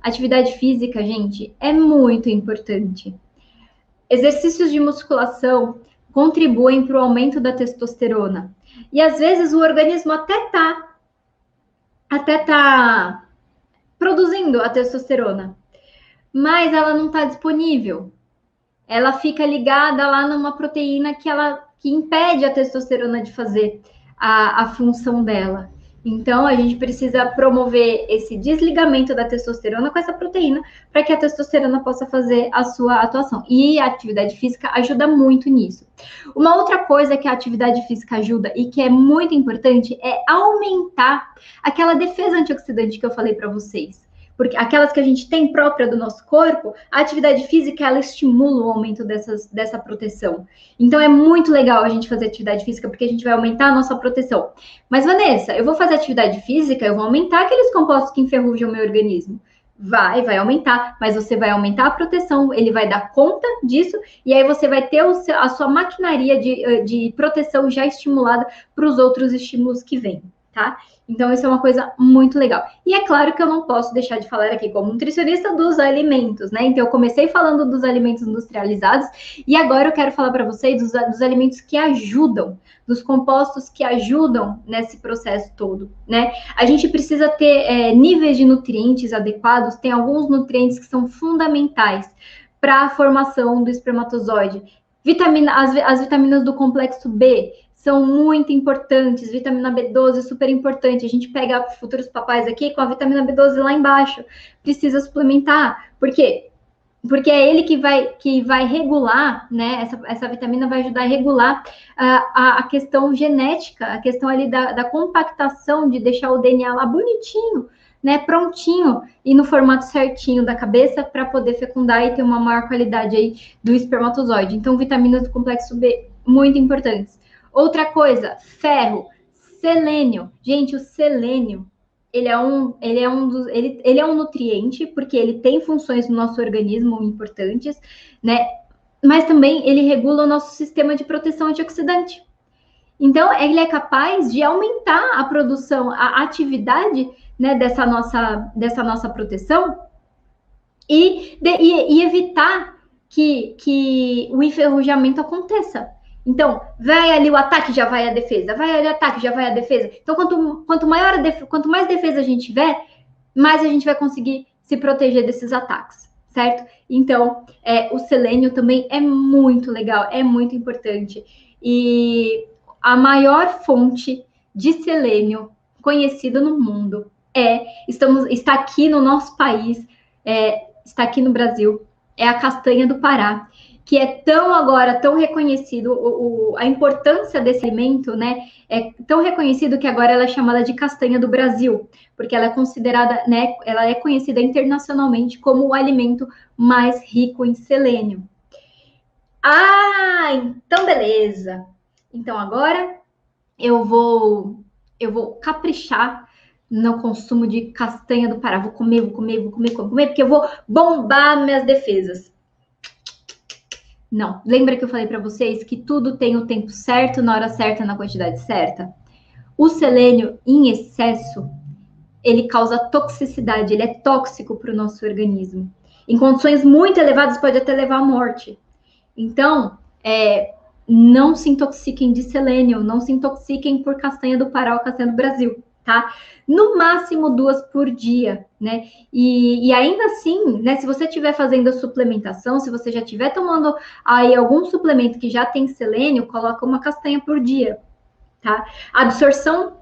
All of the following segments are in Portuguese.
Atividade física, gente, é muito importante. Exercícios de musculação contribuem para o aumento da testosterona. E às vezes o organismo até tá produzindo a testosterona, mas ela não está disponível. Ela fica ligada lá numa proteína que impede a testosterona de fazer a função dela. Então, a gente precisa promover esse desligamento da testosterona com essa proteína para que a testosterona possa fazer a sua atuação. E a atividade física ajuda muito nisso. Uma outra coisa que a atividade física ajuda e que é muito importante é aumentar aquela defesa antioxidante que eu falei para vocês. Porque aquelas que a gente tem própria do nosso corpo, a atividade física, ela estimula o aumento dessa proteção. Então, é muito legal a gente fazer atividade física, porque a gente vai aumentar a nossa proteção. Mas, Vanessa, eu vou fazer atividade física, eu vou aumentar aqueles compostos que enferrujam o meu organismo. Vai aumentar, mas você vai aumentar a proteção, ele vai dar conta disso, e aí você vai ter a sua maquinaria de proteção já estimulada para os outros estímulos que vêm, tá? Então, isso é uma coisa muito legal. E é claro que eu não posso deixar de falar aqui como nutricionista dos alimentos, né? Então, eu comecei falando dos alimentos industrializados e agora eu quero falar para vocês dos alimentos que ajudam, dos compostos que ajudam nesse processo todo, né? A gente precisa ter níveis de nutrientes adequados, tem alguns nutrientes que são fundamentais para a formação do espermatozoide. As vitaminas do complexo B são muito importantes, vitamina B12 super importante, a gente pega futuros papais aqui com a vitamina B12 lá embaixo, precisa suplementar, por quê? Porque é ele que vai regular, né, essa vitamina vai ajudar a regular a questão genética, a questão ali da compactação, de deixar o DNA lá bonitinho, né, prontinho, e no formato certinho da cabeça, para poder fecundar e ter uma maior qualidade aí do espermatozoide. Então, vitaminas do complexo B, muito importantes. Outra coisa, ferro, selênio. Gente, o selênio, ele é um nutriente, porque ele tem funções no nosso organismo importantes, né? Mas também ele regula o nosso sistema de proteção antioxidante. Então, ele é capaz de aumentar a produção, a atividade, né, dessa nossa proteção e evitar que o enferrujamento aconteça. Então, vai ali o ataque, já vai a defesa. Vai ali o ataque, já vai a defesa. Então, quanto mais defesa a gente tiver, mais a gente vai conseguir se proteger desses ataques, certo? Então, o selênio também é muito legal, é muito importante. E a fonte de selênio conhecida no mundo está aqui no nosso país, está aqui no Brasil, é a castanha do Pará, que é tão reconhecido, a importância desse alimento, né, é tão reconhecido que agora ela é chamada de castanha do Brasil, porque ela é considerada, né, ela é conhecida internacionalmente como o alimento mais rico em selênio. Então beleza. Então agora eu vou caprichar no consumo de castanha do Pará. Vou comer, porque eu vou bombar minhas defesas. Não, lembra que eu falei para vocês que tudo tem o tempo certo, na hora certa, na quantidade certa? O selênio em excesso, ele causa toxicidade, ele é tóxico para o nosso organismo. Em condições muito elevadas, pode até levar à morte. Então, não se intoxiquem de selênio, não se intoxiquem por castanha do Pará ou castanha do Brasil, tá? No máximo 2 por dia, né? E ainda assim, né, se você estiver fazendo a suplementação, se você já estiver tomando aí algum suplemento que já tem selênio, coloca uma castanha por dia, tá? A absorção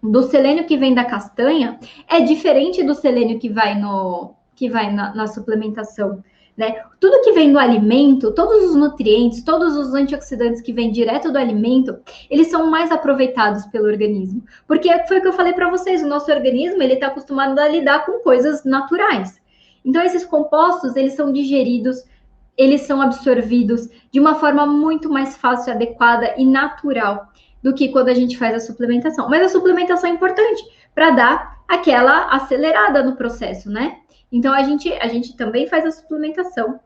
do selênio que vem da castanha é diferente do selênio que vai na suplementação, né? Tudo que vem do alimento, todos os nutrientes, todos os antioxidantes que vêm direto do alimento, eles são mais aproveitados pelo organismo. Porque foi o que eu falei para vocês, o nosso organismo, ele está acostumado a lidar com coisas naturais. Então, esses compostos, eles são digeridos, eles são absorvidos de uma forma muito mais fácil, adequada e natural do que quando a gente faz a suplementação. Mas a suplementação é importante para dar aquela acelerada no processo, né? Então, a gente também faz a suplementação.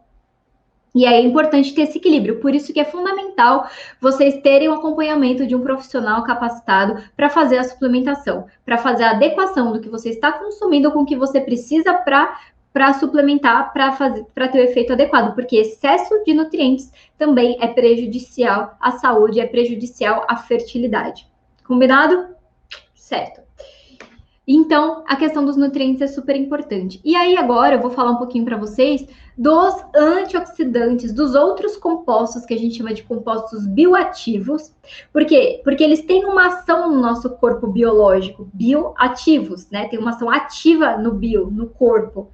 E é importante ter esse equilíbrio. Por isso que é fundamental vocês terem o acompanhamento de um profissional capacitado para fazer a suplementação, para fazer a adequação do que você está consumindo com o que você precisa para para suplementar, para ter o efeito adequado, porque excesso de nutrientes também é prejudicial à saúde, é prejudicial à fertilidade. Combinado? Certo. Então, a questão dos nutrientes é super importante. E aí, agora, eu vou falar um pouquinho para vocês dos antioxidantes, dos outros compostos que a gente chama de compostos bioativos. Por quê? Porque eles têm uma ação no nosso corpo biológico, bioativos, né? Tem uma ação ativa no no corpo.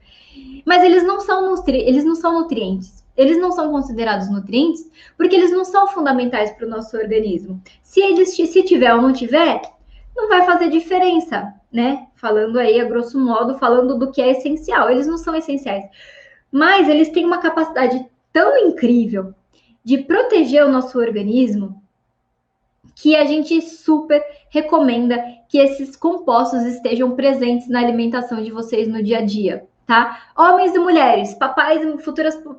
Mas eles não são nutrientes. Eles não são considerados nutrientes porque eles não são fundamentais para o nosso organismo. Se tiver ou não tiver, não vai fazer diferença, né? Falando aí, a grosso modo, falando do que é essencial. Eles não são essenciais. Mas eles têm uma capacidade tão incrível de proteger o nosso organismo que a gente super recomenda que esses compostos estejam presentes na alimentação de vocês no dia a dia, tá? Homens e mulheres, papais,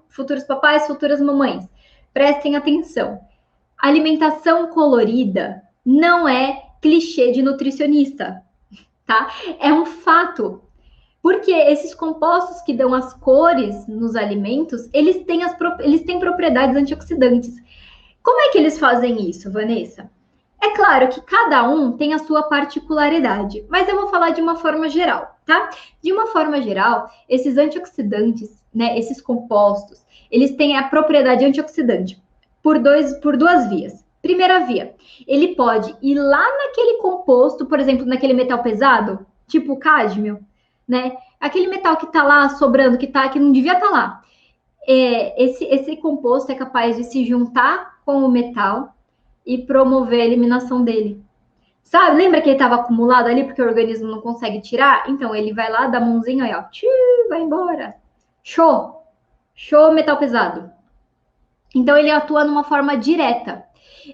futuros papais, futuras mamães, prestem atenção. Alimentação colorida não é clichê de nutricionista, tá? É um fato. Porque esses compostos que dão as cores nos alimentos, eles têm propriedades antioxidantes. Como é que eles fazem isso, Vanessa? É claro que cada um tem a sua particularidade, mas eu vou falar de uma forma geral, tá? De uma forma geral, esses antioxidantes, né, esses compostos, eles têm a propriedade antioxidante por duas vias. Primeira via, ele pode ir lá naquele composto, por exemplo, naquele metal pesado, tipo o cádmio, né? Aquele metal que tá lá sobrando, que não devia estar lá. Esse composto é capaz de se juntar com o metal e promover a eliminação dele. Sabe? Lembra que ele estava acumulado ali porque o organismo não consegue tirar? Então ele vai lá, dá a mãozinha aí, ó, vai embora. Show! Show metal pesado. Então ele atua numa forma direta.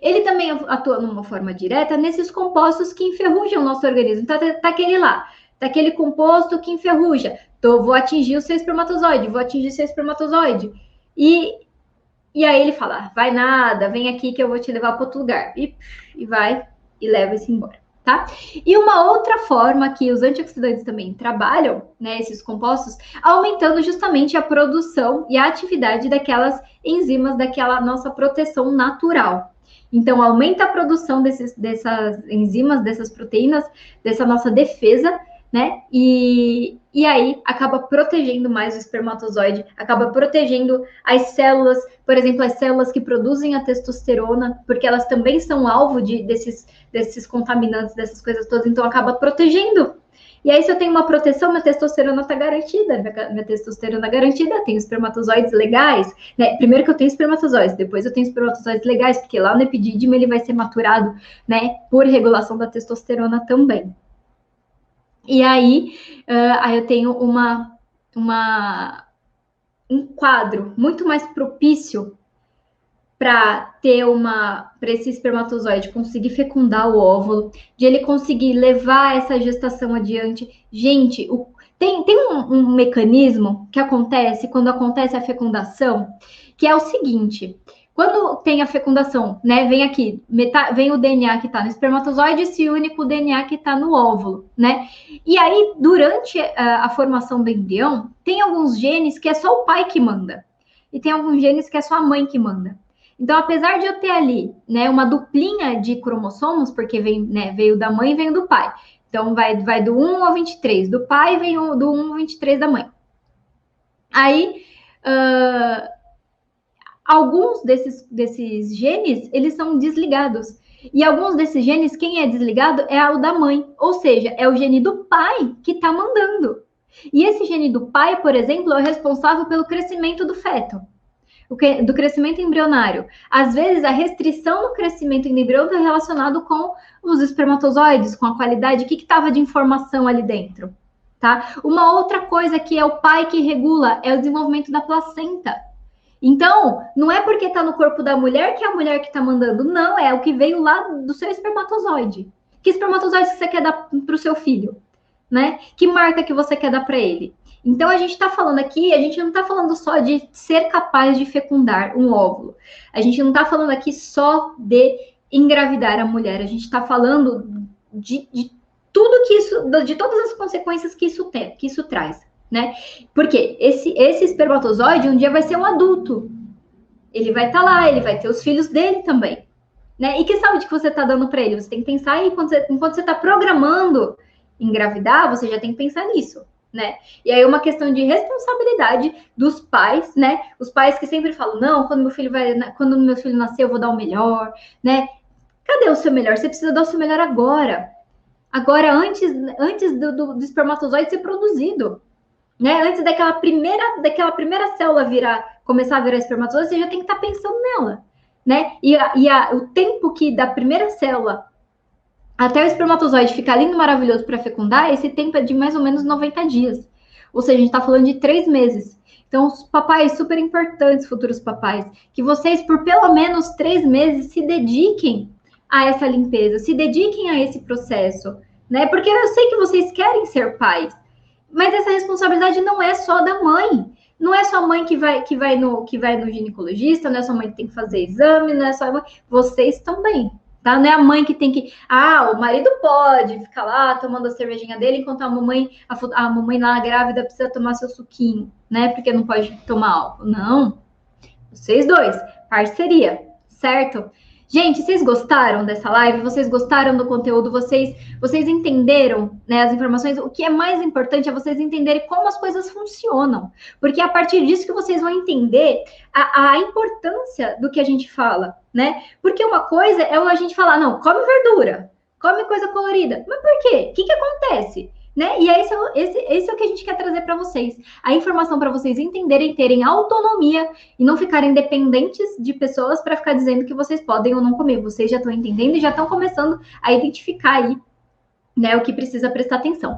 Ele também atua numa forma direta nesses compostos que enferrujam o nosso organismo. Então tá aquele lá, tá aquele composto que enferruja. Então, vou atingir o seu espermatozoide, E aí ele fala, vai nada, vem aqui que eu vou te levar para outro lugar. E vai e leva isso embora, tá? E uma outra forma que os antioxidantes também trabalham, né, esses compostos, aumentando justamente a produção e a atividade daquelas enzimas, daquela nossa proteção natural. Então, aumenta a produção dessas enzimas, dessas proteínas, dessa nossa defesa, né? E aí acaba protegendo mais o espermatozoide, acaba protegendo as células, por exemplo, as células que produzem a testosterona, porque elas também são alvo desses contaminantes, dessas coisas todas, então acaba protegendo. E aí, se eu tenho uma proteção, minha testosterona está garantida, minha testosterona garantida, tenho espermatozoides legais, né? Primeiro que eu tenho espermatozoides, depois eu tenho espermatozoides legais, porque lá no epidídimo ele vai ser maturado, né, por regulação da testosterona também. E aí, eu tenho um quadro muito mais propício para esse espermatozoide conseguir fecundar o óvulo, de ele conseguir levar essa gestação adiante. Gente, tem um mecanismo que acontece quando acontece a fecundação, que é o seguinte: quando tem a fecundação, né, vem o DNA que está no espermatozoide e se une com o DNA que está no óvulo, né? E aí, durante a formação do embrião, tem alguns genes que é só o pai que manda, e tem alguns genes que é só a mãe que manda. Então, apesar de eu ter ali, né, uma duplinha de cromossomos, porque veio da mãe e veio do pai. Então, vai do 1 ao 23. Do pai vem do 1 ao 23 da mãe. Aí, alguns desses genes, eles são desligados. E alguns desses genes, quem é desligado é o da mãe. Ou seja, é o gene do pai que está mandando. E esse gene do pai, por exemplo, é o responsável pelo crescimento do feto. Do crescimento embrionário. Às vezes, a restrição no crescimento do embrião está relacionado com os espermatozoides, com a qualidade, o que estava de informação ali dentro, tá? Uma outra coisa que é o pai que regula é o desenvolvimento da placenta. Então, não é porque está no corpo da mulher que é a mulher que está mandando, não, é o que veio lá do seu espermatozoide. Que espermatozoide você quer dar para o seu filho, né? Que marca que você quer dar para ele? Então, a gente está falando aqui, a gente não está falando só de ser capaz de fecundar um óvulo. A gente não está falando aqui só de engravidar a mulher. A gente está falando de tudo que isso, de todas as consequências que isso traz, né? Porque esse espermatozoide um dia vai ser um adulto. Ele vai estar lá, ele vai ter os filhos dele também, né? E que saúde que você está dando para ele? Você tem que pensar aí, enquanto você está programando engravidar, você já tem que pensar nisso, né? E aí uma questão de responsabilidade dos pais, né? Os pais que sempre falam, não, quando meu filho nascer, eu vou dar o melhor, né? Cadê o seu melhor? Você precisa dar o seu melhor agora. Agora, antes do espermatozoide ser produzido, né? Antes daquela primeira célula começar a virar espermatozoide, você já tem que estar pensando nela, né? O tempo que da primeira célula até o espermatozoide ficar lindo, maravilhoso para fecundar, esse tempo é de mais ou menos 90 dias. Ou seja, a gente está falando de 3 meses. Então, os papais super importantes, futuros papais, que vocês, por pelo menos 3 meses, se dediquem a essa limpeza, se dediquem a esse processo, né? Porque eu sei que vocês querem ser pais, mas essa responsabilidade não é só da mãe. Não é só a mãe que vai no ginecologista, não é só a mãe que tem que fazer exame, não é só a mãe, vocês também. Tá? Não é a mãe que tem que. Ah, o marido pode ficar lá tomando a cervejinha dele, enquanto a mamãe lá grávida precisa tomar seu suquinho, né? Porque não pode tomar álcool. Não. Vocês dois, parceria, certo? Gente, vocês gostaram dessa live? Vocês gostaram do conteúdo? Vocês entenderam, né, as informações? O que é mais importante é vocês entenderem como as coisas funcionam. Porque é a partir disso que vocês vão entender a importância do que a gente fala, né? Porque uma coisa é a gente falar, não, come verdura, come coisa colorida. Mas por quê? O que acontece? Né? E esse é o que a gente quer trazer para vocês. A informação para vocês entenderem, terem autonomia e não ficarem dependentes de pessoas para ficar dizendo que vocês podem ou não comer. Vocês já estão entendendo e já estão começando a identificar aí, né, o que precisa prestar atenção.